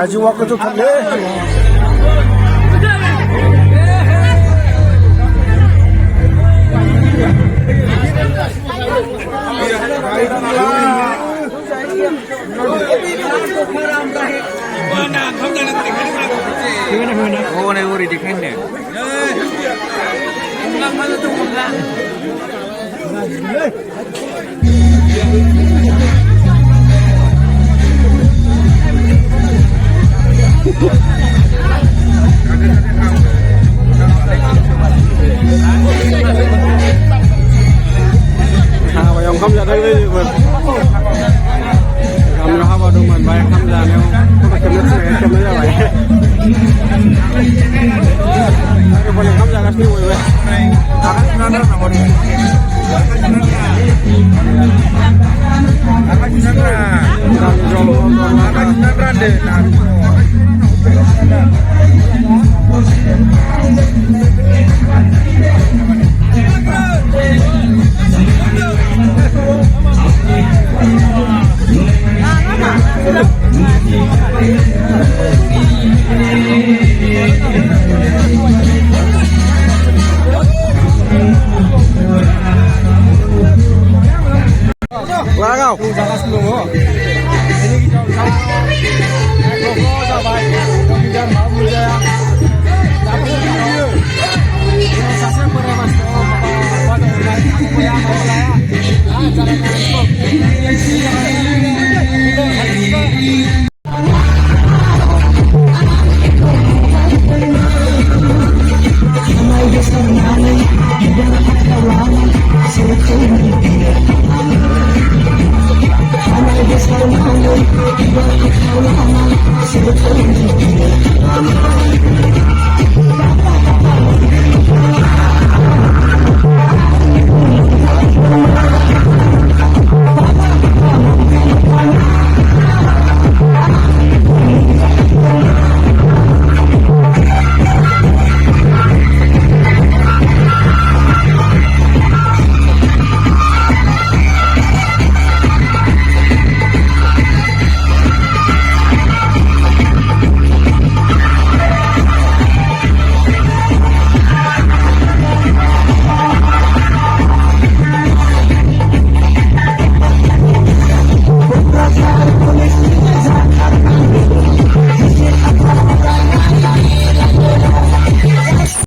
jiwa kejuk thale Oh, này uri di kene. bayang kham ra đây đi vườn kham ra vào đông mình bay kham ra nếu có cái nước sẽ chấm ra vậy cái phần kham ra là tiêu rồi vậy Wala kau. Jangan semua. Ini kita sama baik. Kita mau muda. Tapi ini. Ini saya pernah masuk pada online. Aku yang mau lah. Jangan masuk. I'm